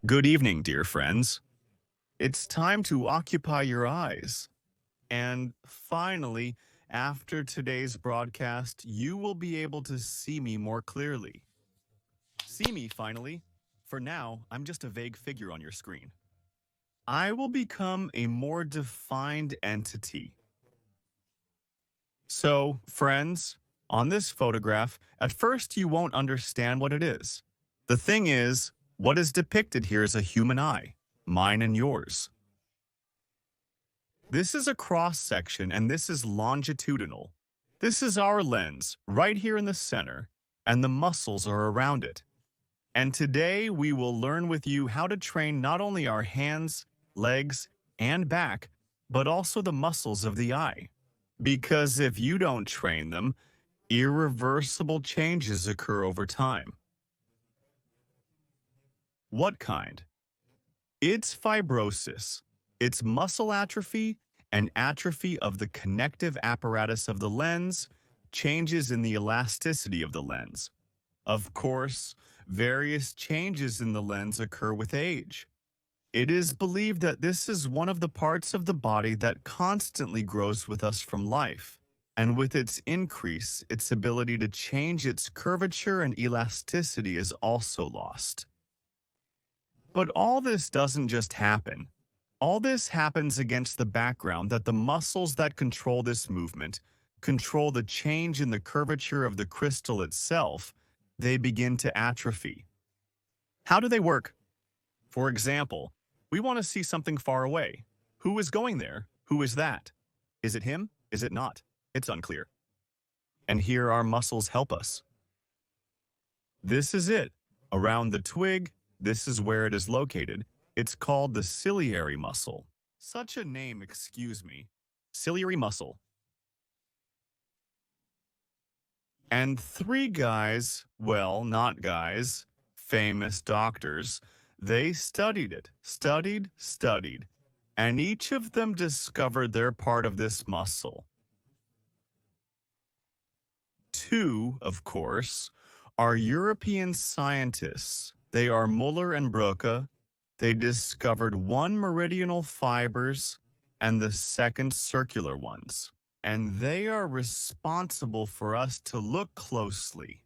Good evening, dear friends. It's time to occupy your eyes. And finally, after today's broadcast, you will be able to see me more clearly. See me, finally. For now, I'm just a vague figure on your screen. I will become a more defined entity. So, friends, on this photograph, at first you won't understand what it is. The thing is, what is depicted here is a human eye, mine and yours. This is a cross-section and this is longitudinal. This is our lens, right here in the center, and the muscles are around it. And today we will learn with you how to train not only our hands, legs, and back, but also the muscles of the eye. Because if you don't train them, irreversible changes occur over time. What kind? It's fibrosis. It's muscle atrophy and atrophy of the connective apparatus of the lens, changes in the elasticity of the lens. Of course, various changes in the lens occur with age. It is believed that this is one of the parts of the body that constantly grows with us from life, and with its increase, its ability to change its curvature and elasticity is also lost. But all this doesn't just happen. All this happens against the background that the muscles that control this movement control the change in the curvature of the crystal itself. They begin to atrophy. How do they work? For example, we want to see something far away. Who is going there? Who is that? Is it him? Is it not? It's unclear. And here our muscles help us. This is it. Around the twig, this is where it is located. It's called the ciliary muscle. Such a name, excuse me. Ciliary muscle. And three guys, well, not guys, famous doctors, they studied it, studied, and each of them discovered their part of this muscle. Two, of course, are European scientists. They are Muller and Broca. They discovered one meridional fibers and the second circular ones. And they are responsible for us to look closely.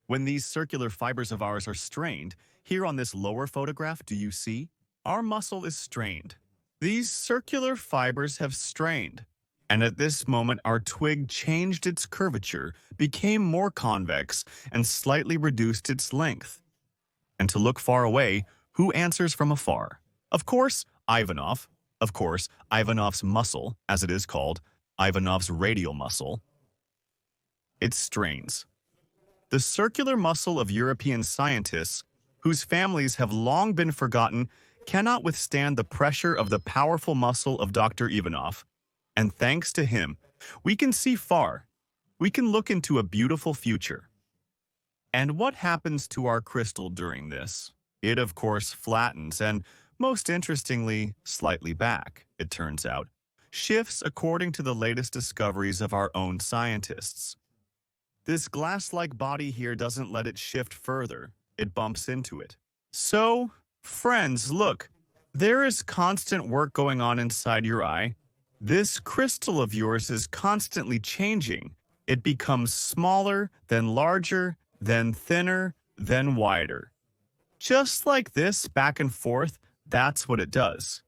When these circular fibers of ours are strained, here on this lower photograph, do you see? Our muscle is strained. These circular fibers have strained. And at this moment, our twig changed its curvature, became more convex, and slightly reduced its length. And to look far away, who answers from afar? Of course, Ivanov. Of course, Ivanov's muscle, as it is called, Ivanov's radial muscle. It strains. The circular muscle of European scientists, whose families have long been forgotten, cannot withstand the pressure of the powerful muscle of Dr. Ivanov. And thanks to him, we can see far. We can look into a beautiful future. And what happens to our crystal during this? It, of course, flattens and, most interestingly, slightly back, it turns out, shifts according to the latest discoveries of our own scientists. This glass-like body here doesn't let it shift further. It bumps into it. So, friends, look, there is constant work going on inside your eye. This crystal of yours is constantly changing. It becomes smaller, then larger, then thinner, then wider. Just like this, back and forth, that's what it does.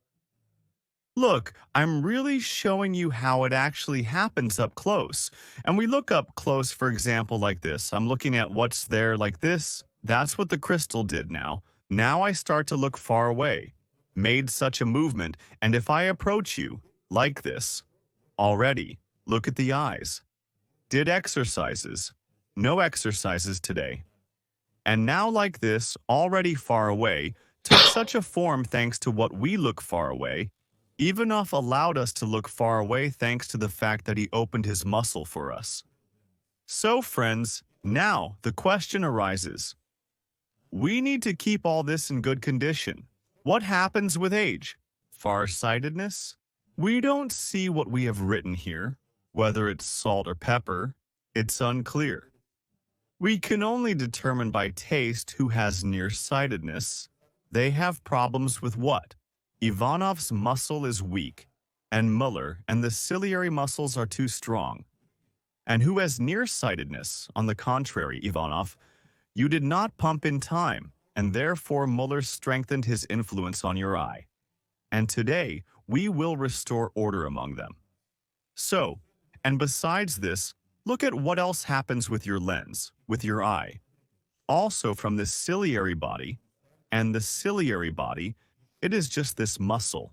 Look, I'm really showing you how it actually happens up close. And we look up close, for example, like this. I'm looking at what's there like this. That's what the crystal did now. Now I start to look far away. Made such a movement, and if I approach you, like this, already, look at the eyes. Did exercises. No exercises today. And now like this, already far away, took such a form thanks to what we look far away. Ivanov allowed us to look far away thanks to the fact that he opened his muscle for us. So, friends, now the question arises. We need to keep all this in good condition. What happens with age? Farsightedness? We don't see what we have written here. Whether it's salt or pepper, it's unclear. We can only determine by taste who has nearsightedness. They have problems with what? Ivanov's muscle is weak, and Muller and the ciliary muscles are too strong. And who has nearsightedness? On the contrary, Ivanov, you did not pump in time, and therefore Muller strengthened his influence on your eye. And today, we will restore order among them. So, and besides this, look at what else happens with your lens, with your eye. Also from the ciliary body, and the ciliary body, it is just this muscle.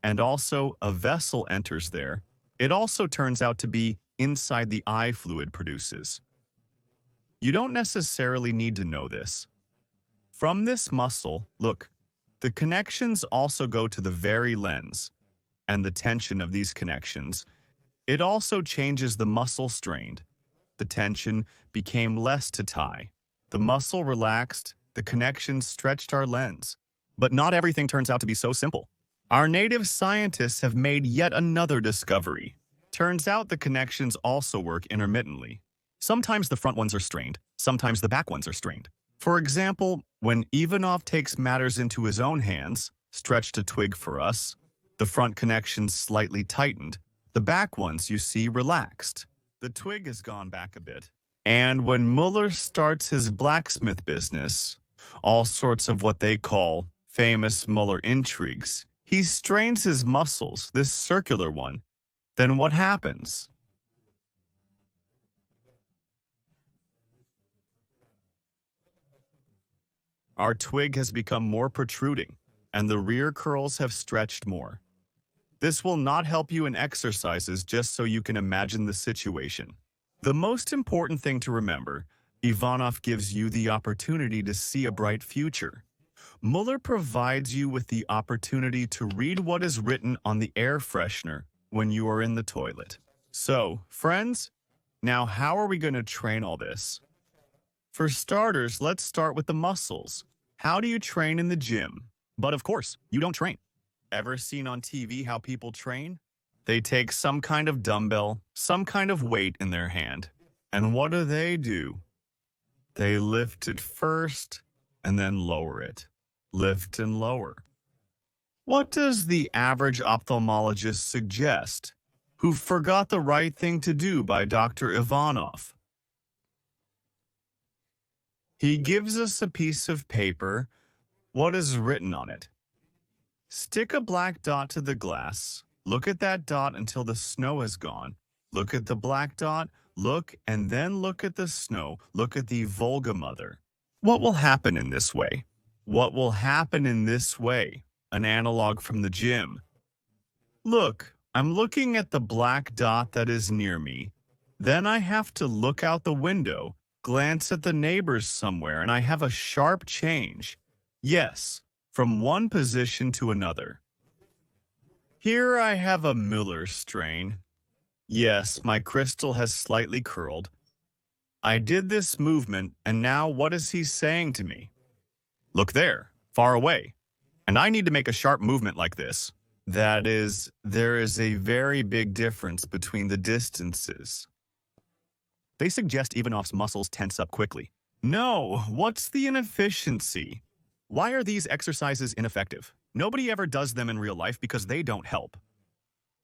And also a vessel enters there. It also turns out to be inside the eye fluid produces. You don't necessarily need to know this. From this muscle, look, the connections also go to the very lens, and the tension of these connections. It also changes the muscle strained. The tension became less to tie. The muscle relaxed, the connections stretched our lens. But not everything turns out to be so simple. Our native scientists have made yet another discovery. Turns out the connections also work intermittently. Sometimes the front ones are strained, sometimes the back ones are strained. For example, when Ivanov takes matters into his own hands, stretched a twig for us, the front connections slightly tightened, the back ones, you see, relaxed. The twig has gone back a bit. And when Muller starts his blacksmith business, all sorts of what they call famous Muller intrigues, he strains his muscles, this circular one. Then what happens? Our twig has become more protruding, and the rear curls have stretched more. This will not help you in exercises, just so you can imagine the situation. The most important thing to remember, Ivanov gives you the opportunity to see a bright future. Muller provides you with the opportunity to read what is written on the air freshener when you are in the toilet. So, friends, now how are we going to train all this? For starters, let's start with the muscles. How do you train in the gym? But of course, you don't train. Ever seen on TV how people train? They take some kind of dumbbell, some kind of weight in their hand. And what do? They lift it first and then lower it. Lift and lower. What does the average ophthalmologist suggest? Who forgot the right thing to do by Dr. Ivanov? He gives us a piece of paper. What is written on it? Stick a black dot to the glass. Look at that dot until the snow is gone. Look at the black dot. Look, and then look at the snow. Look at the Volga Mother. What will happen in this way? What will happen in this way? An analog from the gym. Look, I'm looking at the black dot that is near me. Then I have to look out the window, glance at the neighbors somewhere, and I have a sharp change. Yes, from one position to another. Here I have a Muller strain. Yes, my crystal has slightly curled. I did this movement, and now what is he saying to me? Look there, far away. And I need to make a sharp movement like this. That is, there is a very big difference between the distances. They suggest Ivanov's muscles tense up quickly. No, what's the inefficiency? Why are these exercises ineffective? Nobody ever does them in real life because they don't help.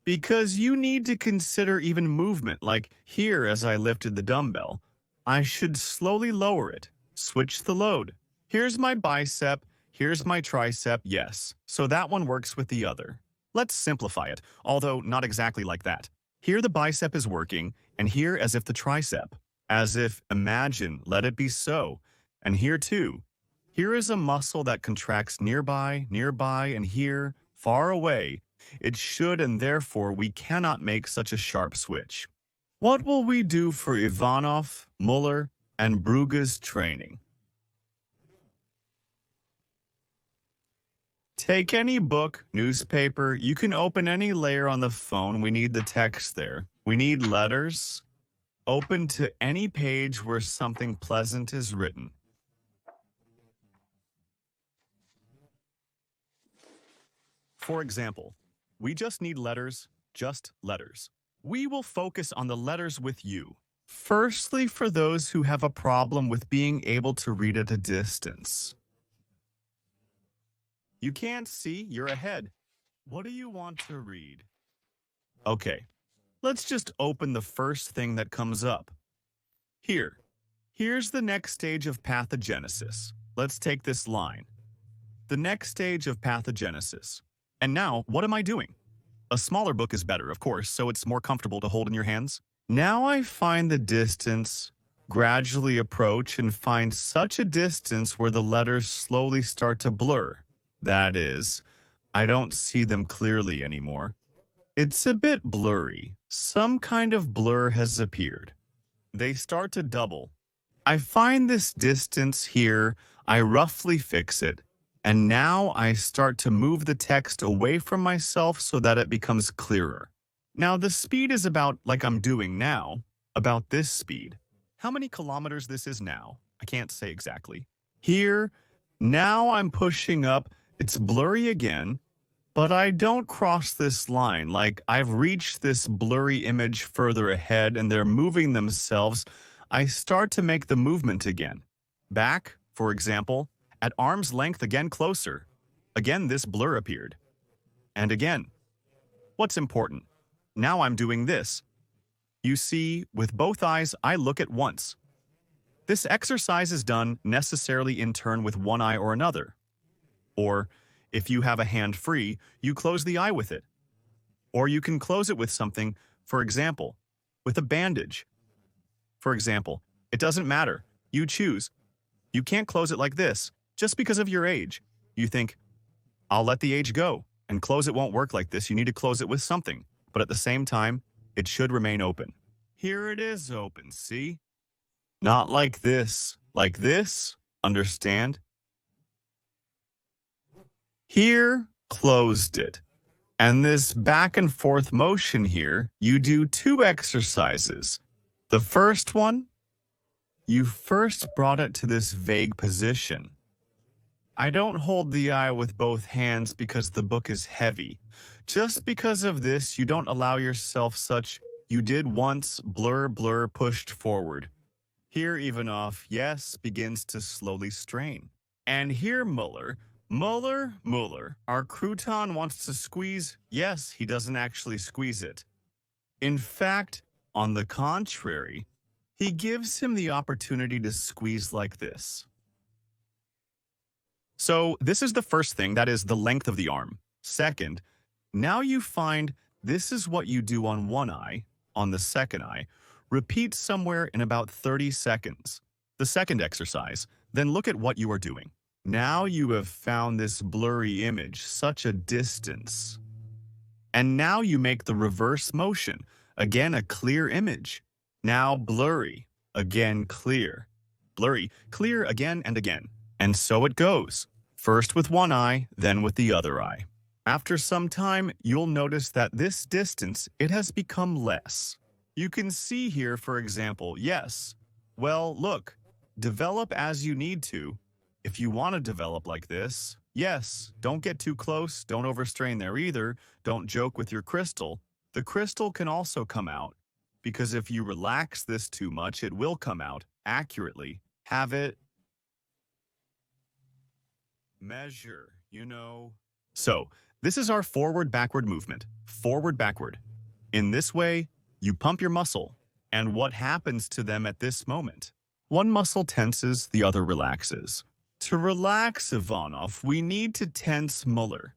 Because you need to consider even movement, like here as I lifted the dumbbell. I should slowly lower it, switch the load. Here's my bicep, here's my tricep, yes. So that one works with the other. Let's simplify it, although not exactly like that. Here the bicep is working, and here as if the tricep. As if, imagine, let it be so. And here too. Here is a muscle that contracts nearby, and here, far away. It should, and therefore we cannot make such a sharp switch. What will we do for Ivanov, Muller, and Brugge's training? Take any book, newspaper, you can open any layer on the phone. We need the text there. We need letters. Open to any page where something pleasant is written. For example, we just need letters, just letters. We will focus on the letters with you. Firstly, for those who have a problem with being able to read at a distance. You can't see, you're ahead. What do you want to read? Okay, let's just open the first thing that comes up. Here. Here's the next stage of pathogenesis. Let's take this line. The next stage of pathogenesis. And now, what am I doing? A smaller book is better, of course, so it's more comfortable to hold in your hands. Now I find the distance, gradually approach, and find such a distance where the letters slowly start to blur. That is, I don't see them clearly anymore. It's a bit blurry. Some kind of blur has appeared. They start to double. I find this distance here, I roughly fix it, and now I start to move the text away from myself so that it becomes clearer. Now the speed is about like I'm doing now, about this speed. How many kilometers this is now? I can't say exactly. Here, now I'm pushing up, it's blurry again, but I don't cross this line, like I've reached this blurry image further ahead and they're moving themselves. I start to make the movement again. Back, for example, at arm's length again closer. Again this blur appeared. And again. What's important? Now I'm doing this. You see, with both eyes, I look at once. This exercise is done necessarily in turn with one eye or another. Or, if you have a hand free, you close the eye with it. Or you can close it with something, for example, with a bandage. For example, it doesn't matter. You choose. You can't close it like this, just because of your age. You think, I'll let the age go, and close it won't work like this. You need to close it with something. But at the same time, it should remain open. Here it is open, see? Not like this. Like this, understand? Here, closed it. And this back and forth motion here, you do two exercises. The first one, you first brought it to this vague position. I don't hold the eye with both hands because the book is heavy. Just because of this, you don't allow yourself such, you did once, blur, blur, pushed forward. Here even off, yes, begins to slowly strain. And here Muller, our crouton wants to squeeze, yes, he doesn't actually squeeze it. In fact, on the contrary, he gives him the opportunity to squeeze like this. So this is the first thing, that is the length of the arm. Second, now you find this is what you do on one eye, on the second eye. Repeat somewhere in about 30 seconds. The second exercise, then look at what you are doing. Now you have found this blurry image, such a distance. And now you make the reverse motion. Again, a clear image. Now blurry, again clear. Blurry, clear again and again. And so it goes. First with one eye, then with the other eye. After some time, you'll notice that this distance, it has become less. You can see here, for example, yes. Well, look, develop as you need to. If you want to develop like this, yes, don't get too close, don't overstrain there either, don't joke with your crystal. The crystal can also come out, because if you relax this too much, it will come out accurately. Have it measure, you know. So, this is our forward-backward movement, forward-backward. In this way, you pump your muscle, and what happens to them at this moment? One muscle tenses, the other relaxes. To relax Ivanov, we need to tense Muller.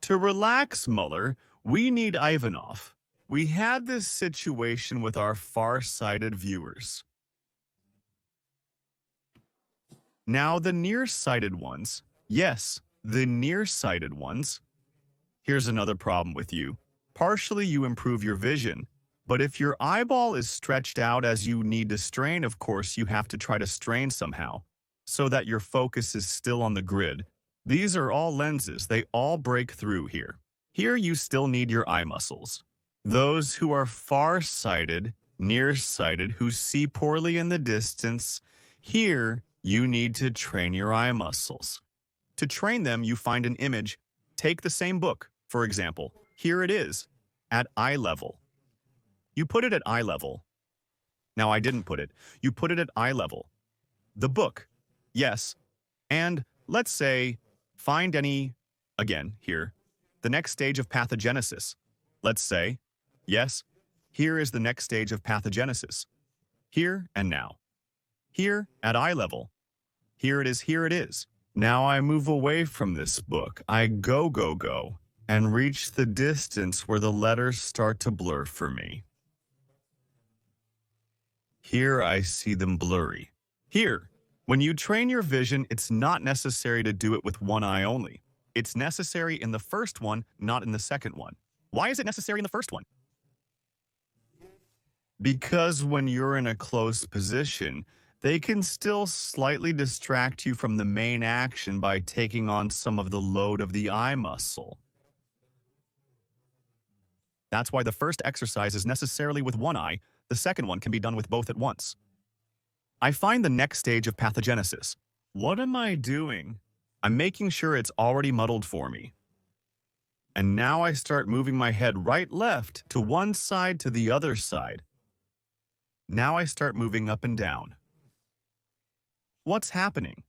To relax Muller, we need Ivanov. We had this situation with our far-sighted viewers. Now the nearsighted ones, yes, the nearsighted ones. Here's another problem with you. Partially you improve your vision, but if your eyeball is stretched out as you need to strain, of course you have to try to strain somehow, so that your focus is still on the grid. These are all lenses, they all break through here. Here you still need your eye muscles. Those who are far-sighted, nearsighted, who see poorly in the distance, here you need to train your eye muscles. To train them, you find an image. Take the same book, for example. Here it is, at eye level. You put it at eye level. Now I didn't put it. You put it at eye level. The book. Yes, and let's say, find any Again, here, the next stage of pathogenesis. Let's say, yes, here is the next stage of pathogenesis. Here and now. Here at eye level. Here it is, here it is. Now I move away from this book. I go, and reach the distance where the letters start to blur for me. Here I see them blurry. Here, when you train your vision, it's not necessary to do it with one eye only. It's necessary in the first one, not in the second one. Why is it necessary in the first one? Because when you're in a close position, they can still slightly distract you from the main action by taking on some of the load of the eye muscle. That's why the first exercise is necessarily with one eye, the second one can be done with both at once. I find the next stage of pathogenesis. What am I doing? I'm making sure it's already muddled for me. And now I start moving my head right, left, to one side, to the other side. Now I start moving up and down. What's happening?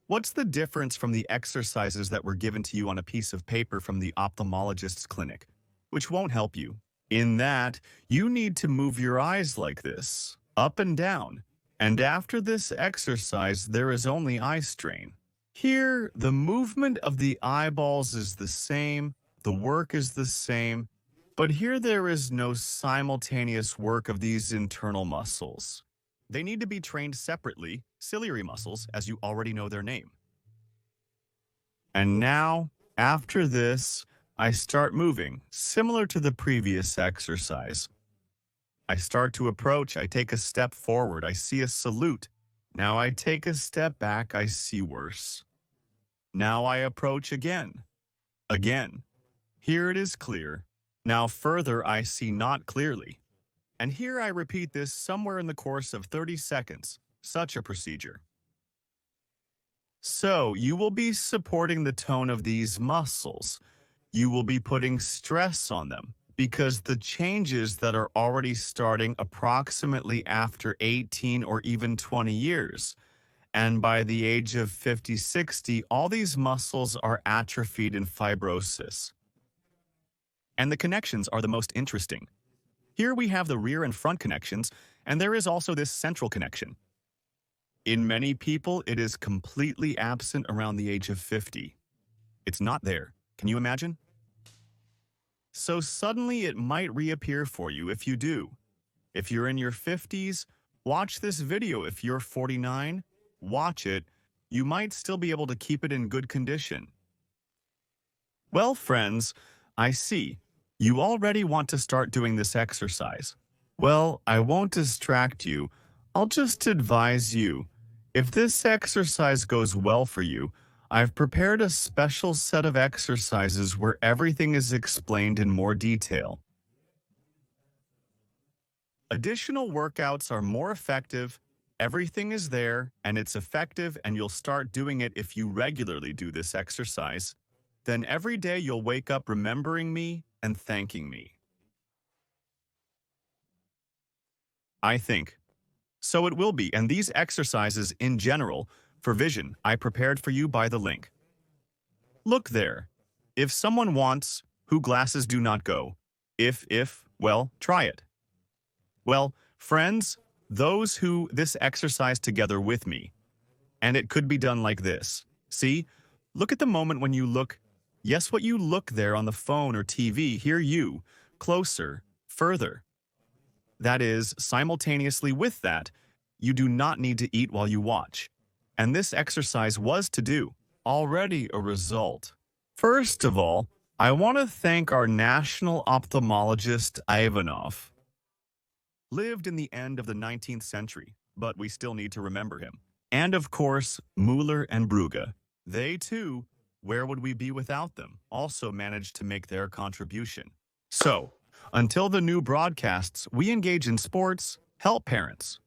What's the difference from the exercises that were given to you on a piece of paper from the ophthalmologist's clinic, which won't help you? In that, you need to move your eyes like this, up and down. And after this exercise, there is only eye strain. Here, the movement of the eyeballs is the same, the work is the same, but here there is no simultaneous work of these internal muscles. They need to be trained separately, ciliary muscles, as you already know their name. And now, after this, I start moving, similar to the previous exercise. I start to approach, I take a step forward, I see a salute. Now I take a step back, I see worse. Now I approach again. Again. Here it is clear. Now further I see not clearly. And here I repeat this somewhere in the course of 30 seconds, such a procedure. So you will be supporting the tone of these muscles. You will be putting stress on them because the changes that are already starting approximately after 18 or even 20 years. And by the age of 50, 60, all these muscles are atrophied in fibrosis. And the connections are the most interesting. Here we have the rear and front connections, and there is also this central connection. In many people, it is completely absent around the age of 50. It's not there. Can you imagine? So suddenly it might reappear for you if you do. If you're in your 50s, watch this video. If you're 49, watch it. You might still be able to keep it in good condition. Well, friends, I see. You already want to start doing this exercise. Well, I won't distract you. I'll just advise you. If this exercise goes well for you, I've prepared a special set of exercises where everything is explained in more detail. Additional workouts are more effective, everything is there, and it's effective, and you'll start doing it if you regularly do this exercise. Then every day you'll wake up remembering me and thanking me. I think. So it will be, and these exercises in general, for vision, I prepared for you by the link. Look there. If someone wants, who glasses do not go. Well, try it. Well, friends, those who this exercise together with me. And it could be done like this. See? Look at the moment when you look. Yes, what you look there on the phone or TV, hear you, closer, further. That is, simultaneously with that, you do not need to eat while you watch. And this exercise was to do, already a result. First of all, I want to thank our national ophthalmologist, Ivanov. Lived in the end of the 19th century, but we still need to remember him. And of course, Müller and Brugge. They too, where would we be without them, also managed to make their contribution. So, until the new broadcasts, we engage in sports, help parents,